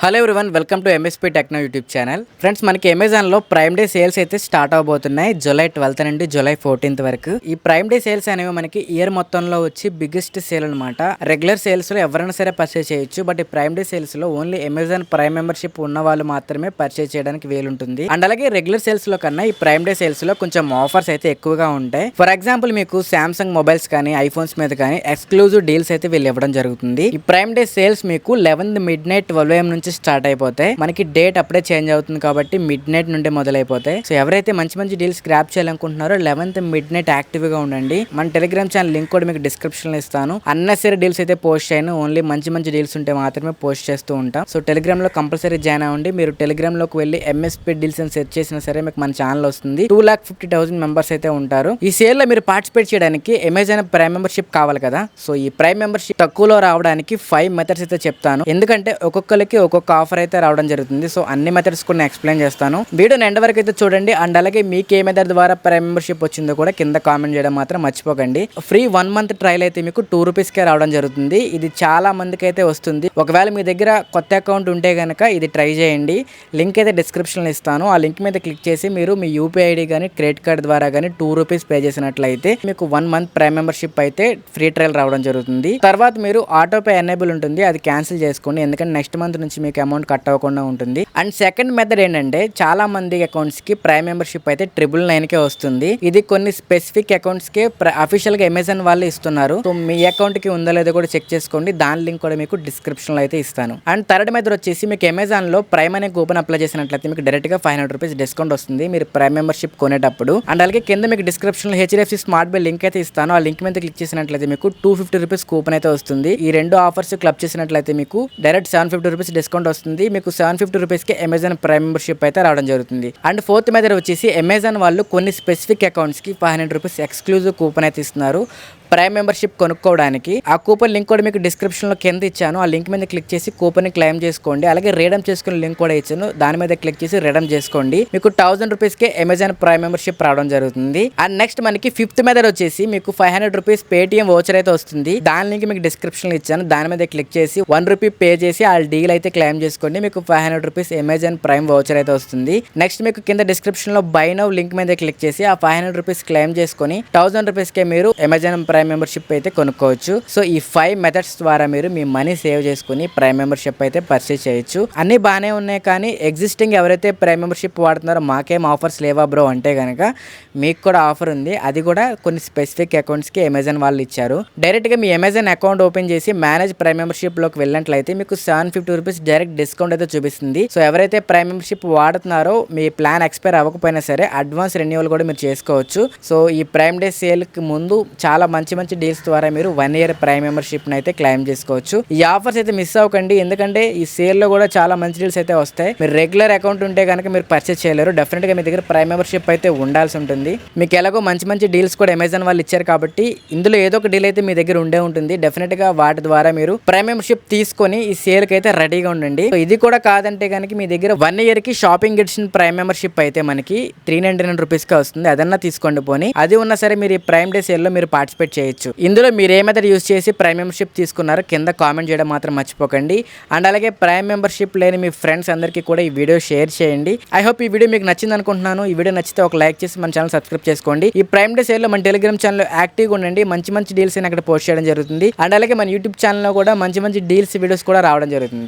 Hello everyone, welcome to MSP techno YouTube channel. Friends, మనకి అమెజాన్లో prime day sales అయితే start అవబోతున్నాయి. July 12 నుండి July 14 వరకు. ఈ ప్రైమ్ డే సేల్స్ అనేవి మనకి ఇయర్ మొత్తంలో వచ్చి బిగ్గెస్ట్ సేల్ అనమాట. రెగ్యులర్ సేల్స్ లో ఎవరైనా సరే పర్చేస్ చేయొచ్చు. బట్ ఈ ప్రైమ్ డే సేల్స్ లో ఓన్లీ అమెజాన్ ప్రైమ్ మెంబర్షిప్ ఉన్న వాళ్ళు మాత్రమే పర్చేస్ చేయడానికి వీలుంటుంది. అండ్ అలాగే రెగ్యులర్ సేల్స్ లో కన్నా ఈ ప్రైమ్ డే సేల్స్ లో కొంచెం ఆఫర్స్ అయితే ఎక్కువగా ఉంటాయి. ఫర్ ఎగ్జాంపుల్, మీకు సామ్సంగ్ మొబైల్స్ కానీ ఐఫోన్స్ మీద కానీ ఎక్స్క్లూజివ్ డీల్స్ అయితే వీళ్ళు ఇవ్వడం జరుగుతుంది. ఈ ప్రైమ్ డే సేల్స్ మీకు 11 midnight 12 AM నుంచి స్టార్ట్ అయిపోతాయి. మనకి డేట్ అప్పుడే చేంజ్ అవుతుంది కాబట్టి మిడ్ నైట్ నుండి మొదలైపోతాయి. సో ఎవరైతే మంచి మంచి డీల్స్ గ్రాప్ చేయాలనుకుంటున్నారో 11th midnight యాక్టివ్ గా ఉండండి. మన టెలిగ్రామ్ ఛానల్ లింక్ కూడా మీకు డిస్క్రిప్షన్ లో ఇస్తాను. అన్నెసరీ డీల్స్ అయితే పోస్ట్ చేయను, ఓన్లీ మంచి మంచి డీల్స్ ఉంటే మాత్రమే పోస్ట్ చేస్తూ ఉంటాం. సో టెలిగ్రామ్ లో కంపల్సరీ జాయిన్ అవ్వండి. మీరు టెలిగ్రామ్ లోకి వెళ్ళి ఎంఎస్పీ డీల్స్ అని సెర్చ్ చేసినా సరే మీకు మన ఛానల్ వస్తుంది. 2,50,000 మెంబర్స్ అయితే ఉంటారు. ఈ సేల్ లో మీరు పార్టిసిపేట్ చేయడానికి అమెజాన్ ప్రైమ్ మెంబర్షిప్ కావాలి కదా. సో ఈ ప్రైమ్ మెంబర్షిప్ తక్కువలో రావడానికి 5 మెథడ్స్ అయితే చెప్తాను. ఎందుకంటే ఒక్కొక్కరికి ఒక్కొక్క ఆఫర్ అయితే రావడం జరుగుతుంది. సో అన్ని మెథడ్స్ కూడా నేను ఎక్స్ప్లెయిన్ చేస్తాను. వీడియో ఎండ్ వరకు అయితే చూడండి. అండ్ అలాగే మీకు ఏ మెథడ్ ద్వారా ప్రైమ్ మెంబర్షిప్ వచ్చిందో కూడా కింద కామెంట్ చేయడం మాత్రం మర్చిపోకండి. ఫ్రీ 1 month ట్రయల్ అయితే మీకు 2 rupeesకే రావడం జరుగుతుంది. ఇది చాలా మందికి అయితే వస్తుంది. ఒకవేళ మీ దగ్గర కొత్త అకౌంట్ ఉంటే కనుక ఇది ట్రై చేయండి. లింక్ అయితే డిస్క్రిప్షన్లో ఇస్తాను. ఆ లింక్ మీద క్లిక్ చేసి మీరు మీ యూపీఐ ఐడి కానీ క్రెడిట్ కార్డ్ ద్వారా కానీ 2 rupees పే చేసినట్లయితే మీకు 1 month ప్రైమ్ మెంబర్షిప్ అయితే ఫ్రీ ట్రయల్ రావడం జరుగుతుంది. తర్వాత మీరు ఆటో పే ఎనేబుల్ ఉంటుంది, అది క్యాన్సిల్ చేసుకోండి. ఎందుకంటే నెక్స్ట్ మంత్ నుంచి మీకు అమౌంట్ కట్ అవ్వకుండా ఉంటుంది. అండ్ సెకండ్ మెథడ్ ఏంటంటే, చాలా మంది అకౌంట్స్ కి ప్రైమ్ మెంబర్షిప్ అయితే 999కే వస్తుంది. ఇది కొన్ని స్పెసిఫిక్ అకౌంట్స్ కి అఫీషియల్ గా అమెజాన్ వాళ్ళు ఇస్తున్నారు. సో మీ అకౌంట్ కి ఉందో లేదో కూడా చెక్ చేసుకోండి. దాని లింక్ కూడా మీకు డిస్క్రిప్షన్ లో అయితే ఇస్తాను. అండ్ థర్డ్ మెథడ్ వచ్చేసి, మీకు అమెజాన్ లో ప్రైమ్ అనే కూపన్ అప్లై చేసినట్లయితే మీకు డైరెక్ట్ గా 500 rupees డిస్కౌంట్ వస్తుంది మీరు ప్రైమ్ మెంబర్షిప్ కొనేటప్పుడు. అండ్ అలాగే కింద మీకు డిస్క్రిప్షన్ లో హెచ్డిఎఫ్సి స్మార్ట్ బిల్ లింక్ అయితే ఇస్తాను. ఆ లింక్ మీద క్లిక్ చేసినట్లయితే మీకు 250 rupees కూపన్ అయితే వస్తుంది. ఈ రెండు ఆఫర్స్ క్లబ్ చేసినట్లయితే మీకు డైరెక్ట్ 750 rupees డిస్కౌంట్ వస్తుంది. మీకు 750 rupees కి అమెజాన్ ప్రైమ్ మెంబర్షిప్ అయితే రావడం జరుగుతుంది. అండ్ ఫోర్త్ మెథడ్ వచ్చేసి, అమెజాన్ వాళ్ళు కొన్ని స్పెసిఫిక్ అకౌంట్స్ కి 500 rupees ఎక్స్క్లూజివ్ కూపన్ అయితే ఇస్తున్నారు ప్రైమ్ మెంబర్షిప్ కొనుక్కోవడానికి. ఆ కూపన్ లింక్ కూడా మీకు డిస్క్రిప్షన్ లో కింద ఇచ్చాను. ఆ లింక్ మీద క్లిక్ చేసి కూపన్ ని క్లెయిమ్ చేసుకోండి. అలాగే రీడమ్ చేసుకునే లింక్ కూడా ఇచ్చాను, దాని మీద క్లిక్ చేసి రీడమ్ చేసుకోండి. మీకు 1000 rupees కి అమెజాన్ ప్రైమ్ మెంబర్షిప్ రావడం జరుగుతుంది. అండ్ నెక్స్ట్ మనకి ఫిఫ్త్ మెథడ్ వచ్చేసి, మీకు 500 rupees పేటిఎం వోచర్ అయితే వస్తుంది. దాని లింక్ మీకు డిస్క్రిప్షన్ లో ఇచ్చాను, దాని మీద క్లిక్ చేసి 1 rupee పే చేసి ఆ డీల్ అయితే క్లెయిమ్ చేసుకోండి. మీకు 500 rupees అమెజాన్ ప్రైమ్ వోచర్ అయితే వస్తుంది. నెక్స్ట్ మీకు కింద డిస్క్రిప్షన్ లో బై నౌ లింక్ మీద క్లిక్ చేసి ఆ 500 rupees క్లెయిమ్ చేసుకొని 1000 rupees కే మీరు అమెజాన్ ప్రైమ్ మెంబర్షిప్ అయితే కొనుక్కోవచ్చు. సో ఈ 5 మెథడ్స్ ద్వారా మీరు మీ మనీ సేవ్ చేసుకుని ప్రైమ్ మెంబర్షిప్ అయితే పర్చేస్ చేయొచ్చు. అన్ని బాగానే ఉన్నాయి, కానీ ఎగ్జిస్టింగ్ ఎవరైతే ప్రైమ్ మెంబర్షిప్ వాడుతున్నారో మాకేం ఆఫర్స్ లేవా బ్రో అంటే కనుక మీకు కూడా ఆఫర్ ఉంది. అది కూడా కొన్ని స్పెసిఫిక్ అకౌంట్స్ కి అమెజాన్ వాళ్ళు ఇచ్చారు. డైరెక్ట్ గా మీ అమెజాన్ అకౌంట్ ఓపెన్ చేసి మేనేజ్ ప్రైమ్ మెంబర్షిప్ లోకి వెళ్ళినట్లయితే మీకు 750 rupees డైరెక్ట్ డిస్కౌంట్ అయితే చూపిస్తుంది. సో ఎవరైతే ప్రైమ్ మెంబర్షిప్ వాడుతున్నారో మీ ప్లాన్ ఎక్స్పైర్ అవ్వకపోయినా సరే అడ్వాన్స్ రెన్యువల్ కూడా మీరు చేసుకోవచ్చు. సో ఈ ప్రైమ్ డే సేల్ కి ముందు చాలా మంచి మంచి డీల్స్ ద్వారా మీరు 1 year ప్రైమ్ మెంబర్షిప్ అయితే క్లెయిమ్ చేసుకోవచ్చు. ఈ ఆఫర్స్ అయితే మిస్ అవ్వకండి, ఎందుకంటే ఈ సేల్ లో కూడా చాలా మంచి డీల్స్ అయితే వస్తాయి. మీరు రెగ్యులర్ అకౌంట్ ఉంటే కనుక మీరు పర్చేస్ చేయలేరు. డెఫినెట్ గా మీ దగ్గర ప్రైమ్ మెంబర్షిప్ అయితే ఉండాల్సి ఉంటుంది. మీకు ఎలాగో మంచి మంచి డీల్స్ కూడా అమెజాన్ వాళ్ళు ఇచ్చారు కాబట్టి ఇందులో ఏదో ఒక డీల్ అయితే మీ దగ్గర ఉండే ఉంటుంది. డెఫినెట్ గా వాటి ద్వారా మీరు ప్రైమ్ మెంబర్షిప్ తీసుకొని ఈ సేల్ కి అయితే రెడీగా ఉండండి. ఇది కూడా కాదంటే కనుక మీ దగ్గర 1 year కి షాపింగ్ ఎడిషన్ ప్రైమ్ మెంబర్షిప్ అయితే మనకి 399 rupees కి వస్తుంది. అదన్నా తీసుకోండి పోనీ. అది ఉన్నా సరే మీరు ఈ ప్రైమ్ డే సేల్ లో మీరు పార్టిసిపేట్ చేయొచ్చు. ఇందులో మీరు ఏ మెథడ్ యూస్ చేసి ప్రైమ్ మెంబర్షిప్ తీసుకున్నారో కింద కామెంట్ చేయడం మాత్రం మర్చిపోకండి. అండ్ అలాగే ప్రైమ్ మెంబర్షిప్ లేని మీ ఫ్రెండ్స్ అందరికీ కూడా ఈ వీడియో షేర్ చేయండి. ఐ హోప్ ఈ వీడియో మీకు నచ్చింది అనుకుంటున్నాను. ఈ వీడియో నచ్చితే ఒక లైక్ చేసి మన ఛానల్ సబ్స్క్రైబ్ చేసుకోండి. ఈ ప్రైమ్ డే సేల్ లో మన టెలిగ్రామ్ ఛానల్ యాక్టివ్గా ఉండండి. మంచి మంచి డీల్స్ అక్కడ పోస్ట్ చేయడం జరుగుతుంది. అండ్ అలాగే మన యూట్యూబ్ ఛానల్లో కూడా మంచి మంచి డీల్స్ వీడియోస్ కూడా రావడం జరుగుతుంది.